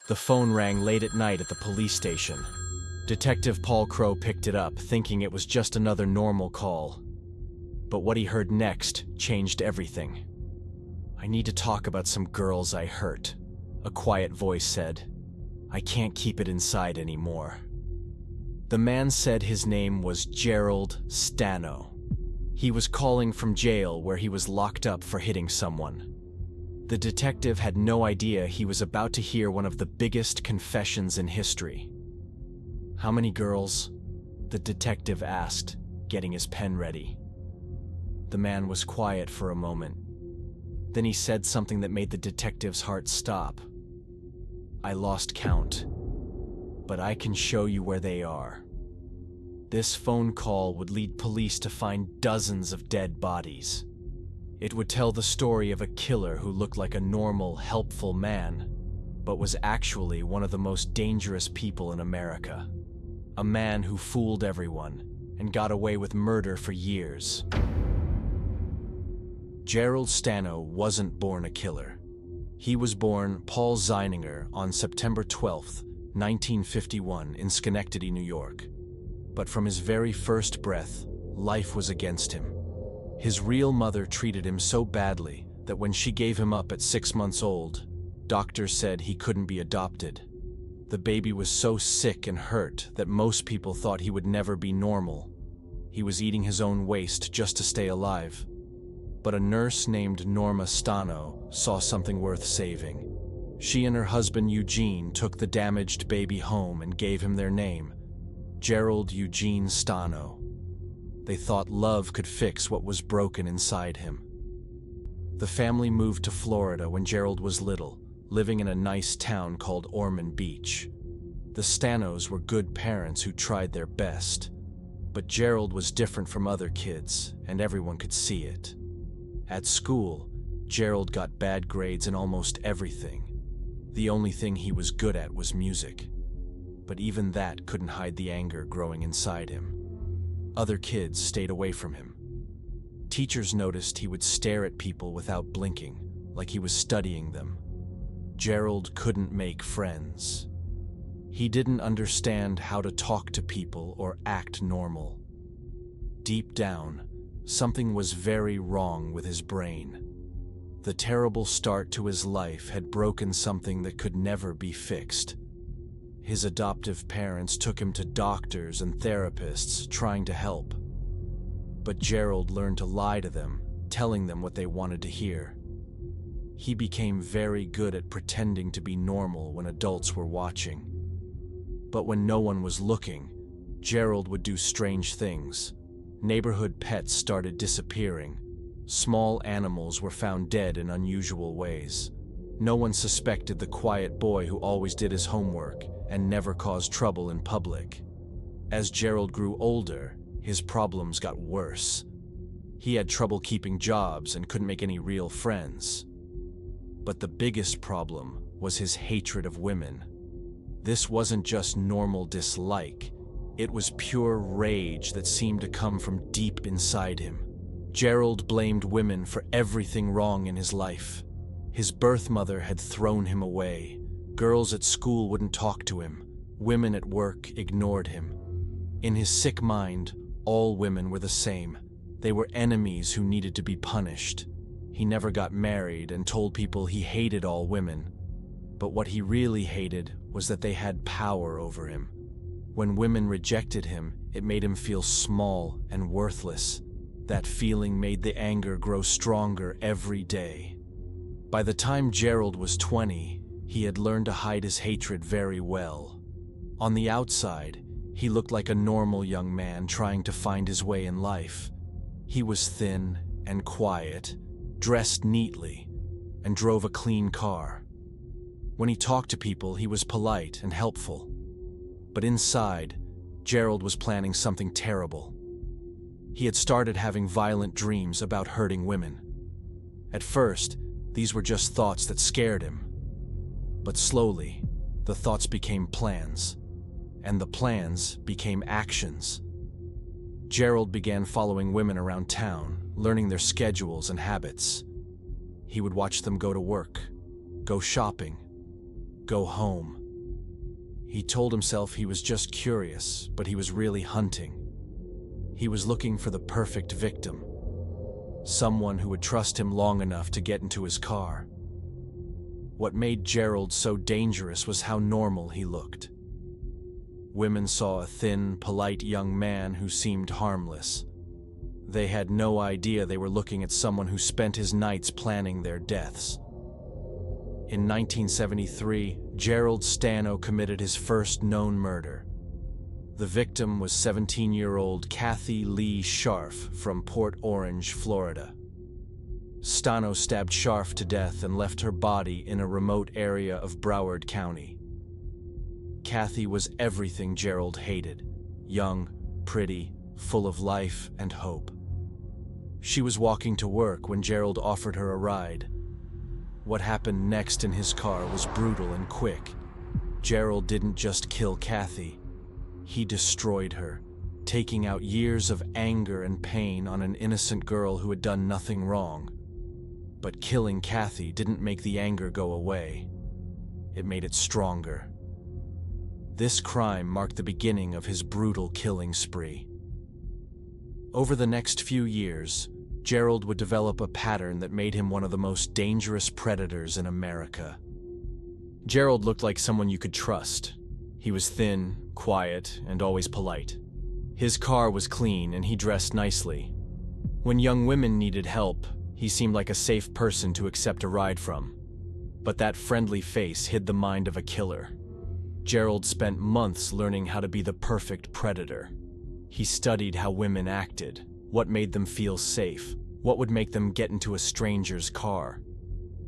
The phone rang late at night at the police station. Detective Paul Crow picked it up, thinking it was just another normal call. But what he heard next changed everything. "I need to talk about some girls I hurt," a quiet voice said. "I can't keep it inside anymore." The man said his name was Gerald Stano. He was calling from jail where he was locked up for hitting someone. The detective had no idea he was about to hear one of the biggest confessions in history. "How many girls?" the detective asked, getting his pen ready. The man was quiet for a moment. Then he said something that made the detective's heart stop. "I lost count, but I can show you where they are." This phone call would lead police to find dozens of dead bodies. It would tell the story of a killer who looked like a normal, helpful man, but was actually one of the most dangerous people in America. A man who fooled everyone and got away with murder for years. Gerald Stano wasn't born a killer. He was born Paul Zeininger on September 12, 1951 in Schenectady, New York. But from his very first breath, life was against him. His real mother treated him so badly that when she gave him up at 6 months old, doctors said he couldn't be adopted. The baby was so sick and hurt that most people thought he would never be normal. He was eating his own waste just to stay alive. But a nurse named Norma Stano saw something worth saving. She and her husband Eugene took the damaged baby home and gave him their name, Gerald Eugene Stano. They thought love could fix what was broken inside him. The family moved to Florida when Gerald was little, living in a nice town called Ormond Beach. The Stanos were good parents who tried their best. But Gerald was different from other kids, and everyone could see it. At school, Gerald got bad grades in almost everything. The only thing he was good at was music. But even that couldn't hide the anger growing inside him. Other kids stayed away from him. Teachers noticed he would stare at people without blinking, like he was studying them. Gerald couldn't make friends. He didn't understand how to talk to people or act normal. Deep down, something was very wrong with his brain. The terrible start to his life had broken something that could never be fixed. His adoptive parents took him to doctors and therapists trying to help. But Gerald learned to lie to them, telling them what they wanted to hear. He became very good at pretending to be normal when adults were watching. But when no one was looking, Gerald would do strange things. Neighborhood pets started disappearing. Small animals were found dead in unusual ways. No one suspected the quiet boy who always did his homework and never caused trouble in public. As Gerald grew older, his problems got worse. He had trouble keeping jobs and couldn't make any real friends. But the biggest problem was his hatred of women. This wasn't just normal dislike. It was pure rage that seemed to come from deep inside him. Gerald blamed women for everything wrong in his life. His birth mother had thrown him away. Girls at school wouldn't talk to him. Women at work ignored him. In his sick mind, all women were the same. They were enemies who needed to be punished. He never got married and told people he hated all women. But what he really hated was that they had power over him. When women rejected him, it made him feel small and worthless. That feeling made the anger grow stronger every day. By the time Gerald was 20, he had learned to hide his hatred very well. On the outside, he looked like a normal young man trying to find his way in life. He was thin and quiet, dressed neatly, and drove a clean car. When he talked to people, he was polite and helpful. But inside, Gerald was planning something terrible. He had started having violent dreams about hurting women. At first, these were just thoughts that scared him. But slowly, the thoughts became plans, and the plans became actions. Gerald began following women around town, learning their schedules and habits. He would watch them go to work, go shopping, go home. He told himself he was just curious, but he was really hunting. He was looking for the perfect victim, someone who would trust him long enough to get into his car. What made Gerald so dangerous was how normal he looked. Women saw a thin, polite young man who seemed harmless. They had no idea they were looking at someone who spent his nights planning their deaths. In 1973, Gerald Stano committed his first known murder. The victim was 17-year-old Kathy Lee Scharf from Port Orange, Florida. Stano stabbed Scharf to death and left her body in a remote area of Broward County. Kathy was everything Gerald hated: young, pretty, full of life and hope. She was walking to work when Gerald offered her a ride. What happened next in his car was brutal and quick. Gerald didn't just kill Kathy. He destroyed her, taking out years of anger and pain on an innocent girl who had done nothing wrong. But killing Kathy didn't make the anger go away. It made it stronger. This crime marked the beginning of his brutal killing spree. Over the next few years, Gerald would develop a pattern that made him one of the most dangerous predators in America. Gerald looked like someone you could trust. He was thin, quiet, and always polite. His car was clean and he dressed nicely. When young women needed help, he seemed like a safe person to accept a ride from. But that friendly face hid the mind of a killer. Gerald spent months learning how to be the perfect predator. He studied how women acted, what made them feel safe, what would make them get into a stranger's car.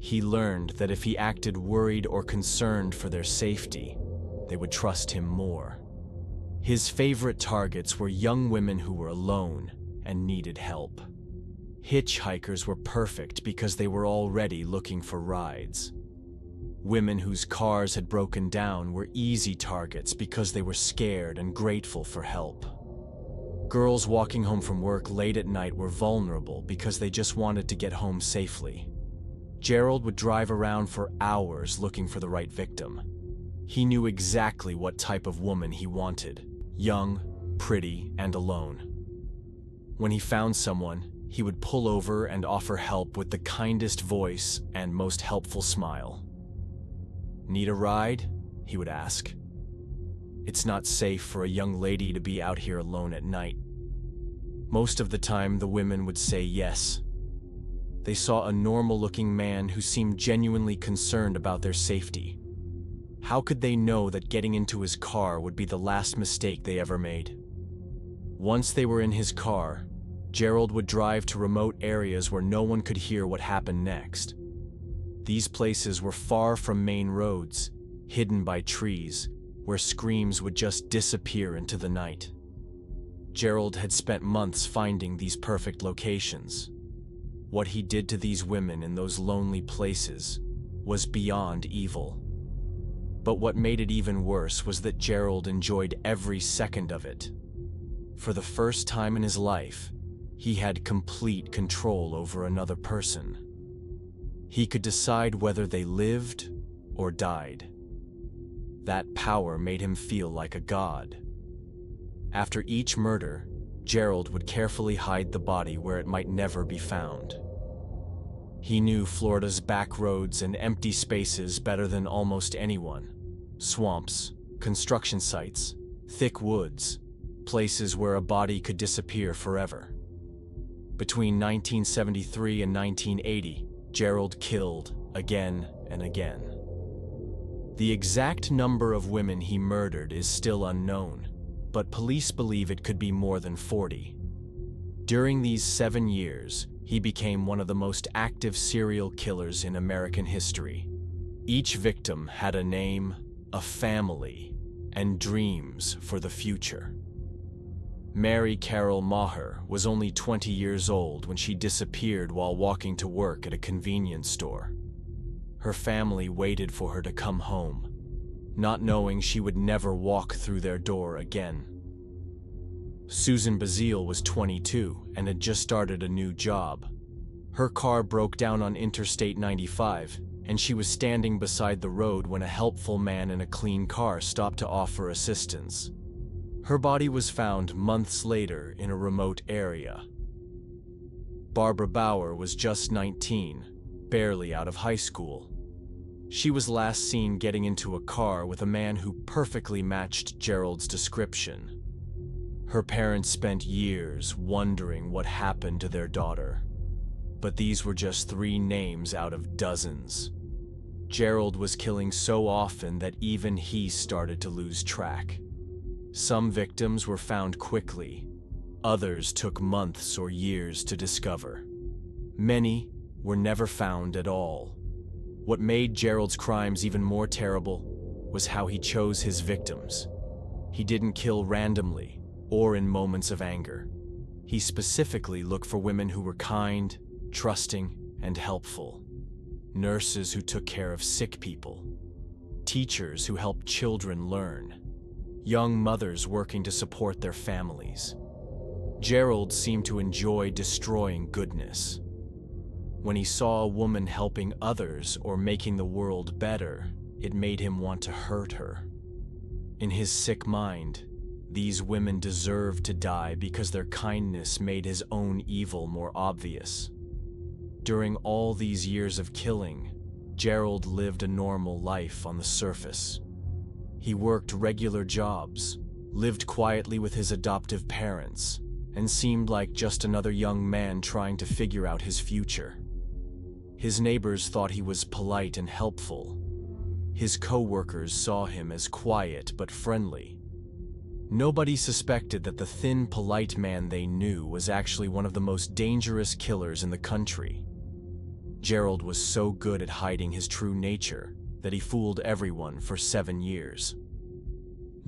He learned that if he acted worried or concerned for their safety, they would trust him more. His favorite targets were young women who were alone and needed help. Hitchhikers were perfect because they were already looking for rides. Women whose cars had broken down were easy targets because they were scared and grateful for help. Girls walking home from work late at night were vulnerable because they just wanted to get home safely. Gerald would drive around for hours looking for the right victim. He knew exactly what type of woman he wanted: young, pretty, and alone. When he found someone, he would pull over and offer help with the kindest voice and most helpful smile. "Need a ride?" he would ask. It's not safe for a young lady to be out here alone at night. Most of the time, the women would say yes. They saw a normal-looking man who seemed genuinely concerned about their safety. How could they know that getting into his car would be the last mistake they ever made? Once they were in his car, Gerald would drive to remote areas where no one could hear what happened next. These places were far from main roads, hidden by trees, where screams would just disappear into the night. Gerald had spent months finding these perfect locations. What he did to these women in those lonely places was beyond evil. But what made it even worse was that Gerald enjoyed every second of it. For the first time in his life, he had complete control over another person. He could decide whether they lived or died. That power made him feel like a god. After each murder, Gerald would carefully hide the body where it might never be found. He knew Florida's back roads and empty spaces better than almost anyone. Swamps, construction sites, thick woods, places where a body could disappear forever. Between 1973 and 1980, Gerald killed again and again. The exact number of women he murdered is still unknown, but police believe it could be more than 40. During these 7 years, he became one of the most active serial killers in American history. Each victim had a name, a family, and dreams for the future. Mary Carol Maher was only 20 years old when she disappeared while walking to work at a convenience store. Her family waited for her to come home, not knowing she would never walk through their door again. Susan Bazile was 22 and had just started a new job. Her car broke down on Interstate 95, and she was standing beside the road when a helpful man in a clean car stopped to offer assistance. Her body was found months later in a remote area. Barbara Bauer was just 19, barely out of high school. She was last seen getting into a car with a man who perfectly matched Gerald's description. Her parents spent years wondering what happened to their daughter. But these were just 3 names out of dozens. Gerald was killing so often that even he started to lose track. Some victims were found quickly. Others took months or years to discover. Many were never found at all. What made Gerald's crimes even more terrible was how he chose his victims. He didn't kill randomly or in moments of anger. He specifically looked for women who were kind, trusting, and helpful. Nurses who took care of sick people. Teachers who helped children learn. Young mothers working to support their families. Gerald seemed to enjoy destroying goodness. When he saw a woman helping others or making the world better, it made him want to hurt her. In his sick mind, these women deserved to die because their kindness made his own evil more obvious. During all these years of killing, Gerald lived a normal life on the surface. He worked regular jobs, lived quietly with his adoptive parents, and seemed like just another young man trying to figure out his future. His neighbors thought he was polite and helpful. His co-workers saw him as quiet but friendly. Nobody suspected that the thin, polite man they knew was actually one of the most dangerous killers in the country. Gerald was so good at hiding his true nature that he fooled everyone for 7 years.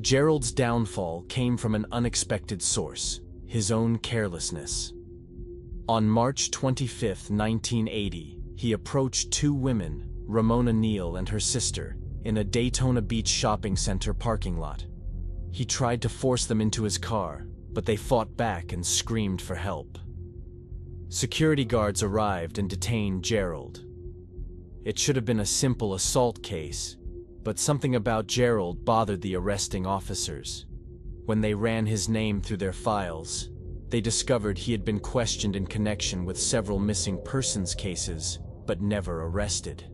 Gerald's downfall came from an unexpected source: his own carelessness. On March 25, 1980, he approached 2 women, Ramona Neal and her sister, in a Daytona Beach shopping center parking lot. He tried to force them into his car, but they fought back and screamed for help. Security guards arrived and detained Gerald. It should have been a simple assault case, but something about Gerald bothered the arresting officers. When they ran his name through their files, they discovered he had been questioned in connection with several missing persons cases, but never arrested.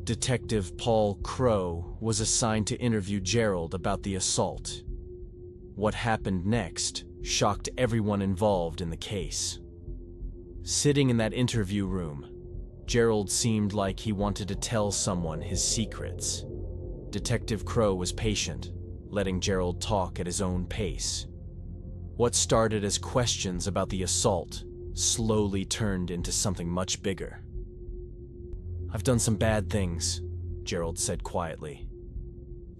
Detective Paul Crowe was assigned to interview Gerald about the assault. What happened next shocked everyone involved in the case. Sitting in that interview room, Gerald seemed like he wanted to tell someone his secrets. Detective Crowe was patient, letting Gerald talk at his own pace. What started as questions about the assault slowly turned into something much bigger. "I've done some bad things," Gerald said quietly.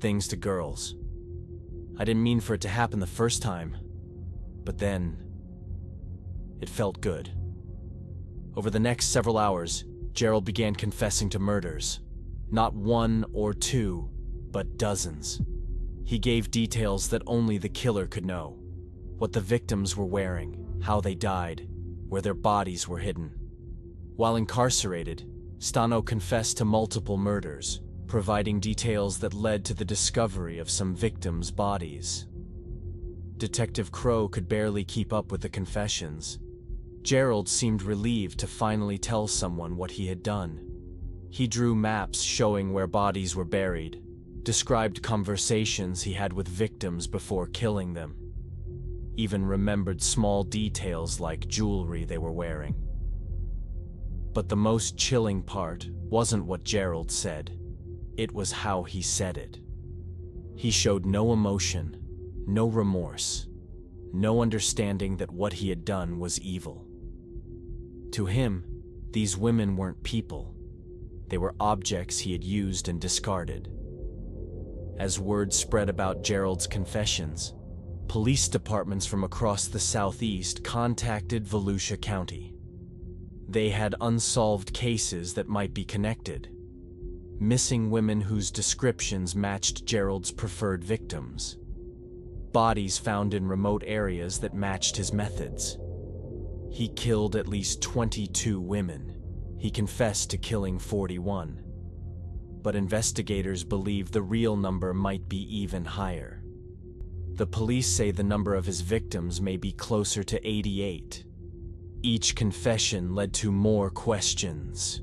"Things to girls. I didn't mean for it to happen the first time, but then it felt good." Over the next several hours, Gerald began confessing to murders. Not 1 or 2, but dozens. He gave details that only the killer could know. What the victims were wearing, how they died, where their bodies were hidden. While incarcerated, Stano confessed to multiple murders, providing details that led to the discovery of some victims' bodies. Detective Crowe could barely keep up with the confessions. Gerald seemed relieved to finally tell someone what he had done. He drew maps showing where bodies were buried, described conversations he had with victims before killing them, even remembered small details like jewelry they were wearing. But the most chilling part wasn't what Gerald said. It was how he said it. He showed no emotion, no remorse, no understanding that what he had done was evil. To him, these women weren't people. They were objects he had used and discarded. As word spread about Gerald's confessions, police departments from across the Southeast contacted Volusia County. They had unsolved cases that might be connected. Missing women whose descriptions matched Gerald's preferred victims. Bodies found in remote areas that matched his methods. He killed at least 22 women. He confessed to killing 41. but investigators believe the real number might be even higher. The police say the number of his victims may be closer to 88. Each confession led to more questions.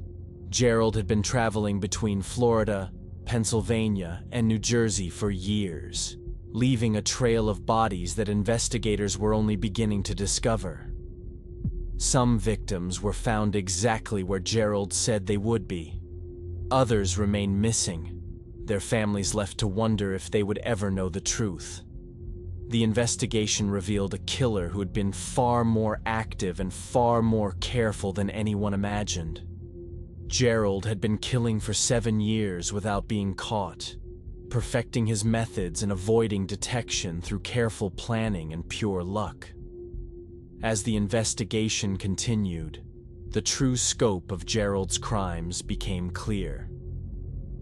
Gerald had been traveling between Florida, Pennsylvania, and New Jersey for years, leaving a trail of bodies that investigators were only beginning to discover. Some victims were found exactly where Gerald said they would be. Others remain missing, their families left to wonder if they would ever know the truth. The investigation revealed a killer who had been far more active and far more careful than anyone imagined. Gerald had been killing for 7 years without being caught, perfecting his methods and avoiding detection through careful planning and pure luck. As the investigation continued, the true scope of Gerald's crimes became clear.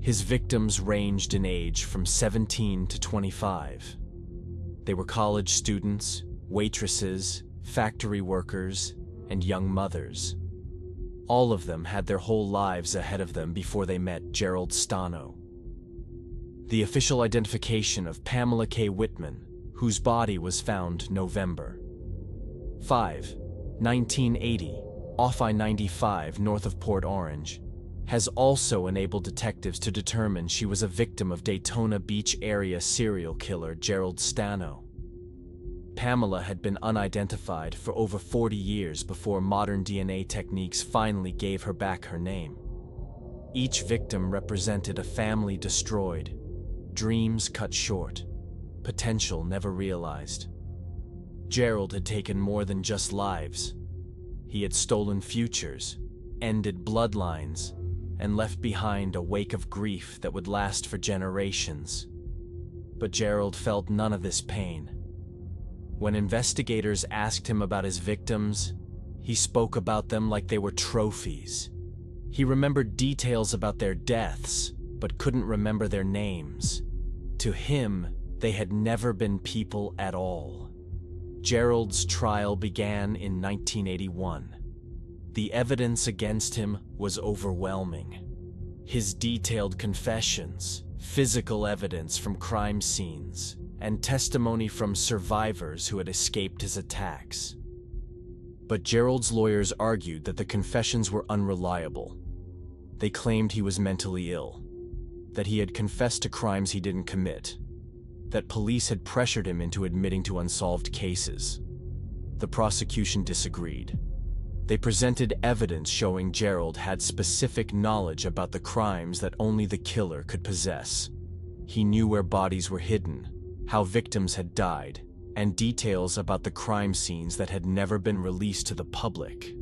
His victims ranged in age from 17 to 25. They were college students, waitresses, factory workers, and young mothers. All of them had their whole lives ahead of them before they met Gerald Stano. The official identification of Pamela K. Whitman, whose body was found November 5, 1980, off I-95 north of Port Orange, has also enabled detectives to determine she was a victim of Daytona Beach area serial killer Gerald Stano. Pamela had been unidentified for over 40 years before modern DNA techniques finally gave her back her name. Each victim represented a family destroyed, dreams cut short, potential never realized. Gerald had taken more than just lives. He had stolen futures, ended bloodlines, and left behind a wake of grief that would last for generations. But Gerald felt none of this pain. When investigators asked him about his victims, he spoke about them like they were trophies. He remembered details about their deaths, but couldn't remember their names. To him, they had never been people at all. Gerald's trial began in 1981. The evidence against him was overwhelming. His detailed confessions, physical evidence from crime scenes, and testimony from survivors who had escaped his attacks. But Gerald's lawyers argued that the confessions were unreliable. They claimed he was mentally ill, that he had confessed to crimes he didn't commit, that police had pressured him into admitting to unsolved cases. The prosecution disagreed. They presented evidence showing Gerald had specific knowledge about the crimes that only the killer could possess. He knew where bodies were hidden, how victims had died, and details about the crime scenes that had never been released to the public.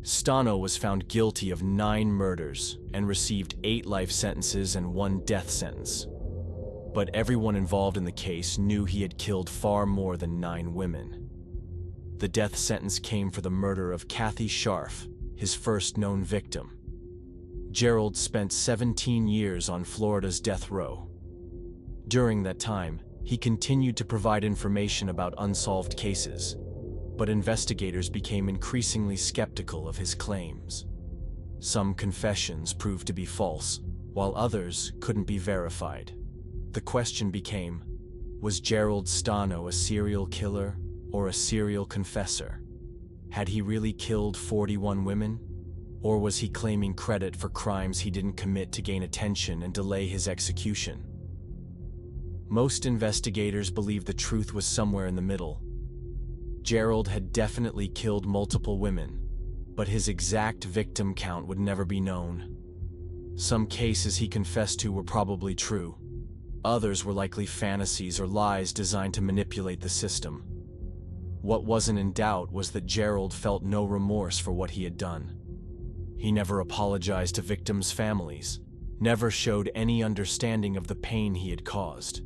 Stano was found guilty of 9 murders and received 8 life sentences and 1 death sentence. But everyone involved in the case knew he had killed far more than 9 women. The death sentence came for the murder of Kathy Scharf, his first known victim. Gerald spent 17 years on Florida's death row. During that time, he continued to provide information about unsolved cases, but investigators became increasingly skeptical of his claims. Some confessions proved to be false, while others couldn't be verified. The question became, was Gerald Stano a serial killer or a serial confessor? Had he really killed 41 women? Or was he claiming credit for crimes he didn't commit to gain attention and delay his execution? Most investigators believe the truth was somewhere in the middle. Gerald had definitely killed multiple women, but his exact victim count would never be known. Some cases he confessed to were probably true. Others were likely fantasies or lies designed to manipulate the system. What wasn't in doubt was that Gerald felt no remorse for what he had done. He never apologized to victims' families, never showed any understanding of the pain he had caused.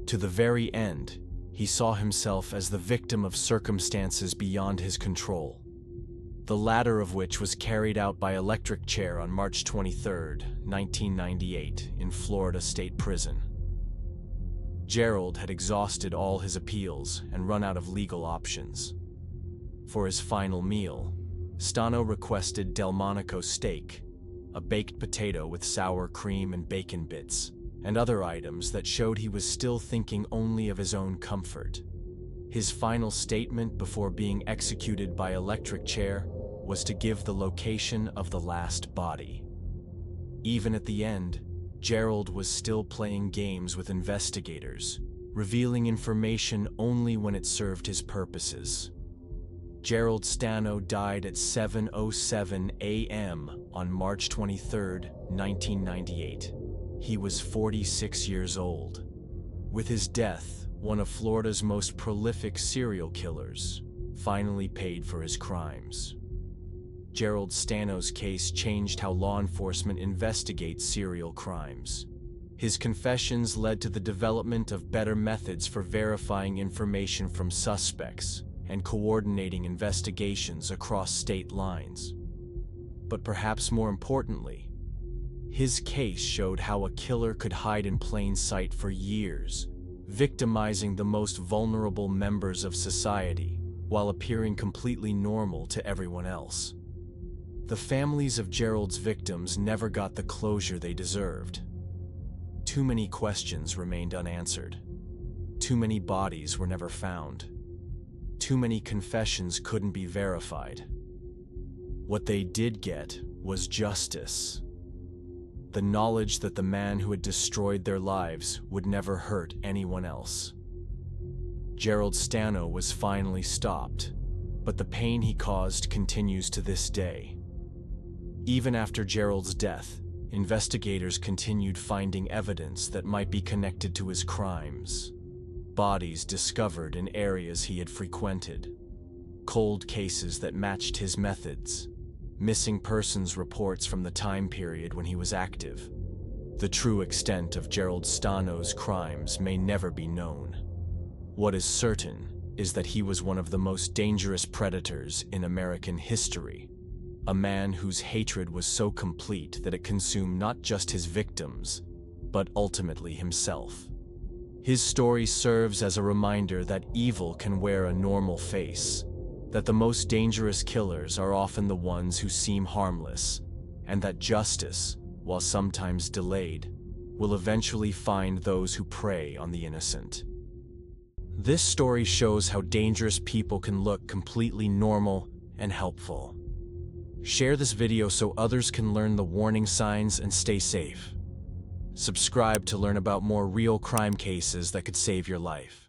To the very end, he saw himself as the victim of circumstances beyond his control, the latter of which was carried out by electric chair on March 23, 1998, in Florida State Prison. Gerald had exhausted all his appeals and run out of legal options. For his final meal, Stano requested Delmonico steak, a baked potato with sour cream and bacon bits, and other items that showed he was still thinking only of his own comfort. His final statement before being executed by electric chair was to give the location of the last body. Even at the end, Gerald was still playing games with investigators, revealing information only when it served his purposes. Gerald Stano died at 7:07 a.m. on March 23, 1998. He was 46 years old. With his death, one of Florida's most prolific serial killers finally paid for his crimes. Gerald Stano's case changed how law enforcement investigates serial crimes. His confessions led to the development of better methods for verifying information from suspects and coordinating investigations across state lines. But perhaps more importantly, his case showed how a killer could hide in plain sight for years, victimizing the most vulnerable members of society while appearing completely normal to everyone else. The families of Gerald's victims never got the closure they deserved. Too many questions remained unanswered. Too many bodies were never found. Too many confessions couldn't be verified. What they did get was justice. The knowledge that the man who had destroyed their lives would never hurt anyone else. Gerald Stano was finally stopped, but the pain he caused continues to this day. Even after Gerald's death, investigators continued finding evidence that might be connected to his crimes. Bodies discovered in areas he had frequented, cold cases that matched his methods, missing persons reports from the time period when he was active. The true extent of Gerald Stano's crimes may never be known. What is certain is that he was one of the most dangerous predators in American history, a man whose hatred was so complete that it consumed not just his victims, but ultimately himself. His story serves as a reminder that evil can wear a normal face, that the most dangerous killers are often the ones who seem harmless, and that justice, while sometimes delayed, will eventually find those who prey on the innocent. This story shows how dangerous people can look completely normal and helpful. Share this video so others can learn the warning signs and stay safe. Subscribe to learn about more real crime cases that could save your life.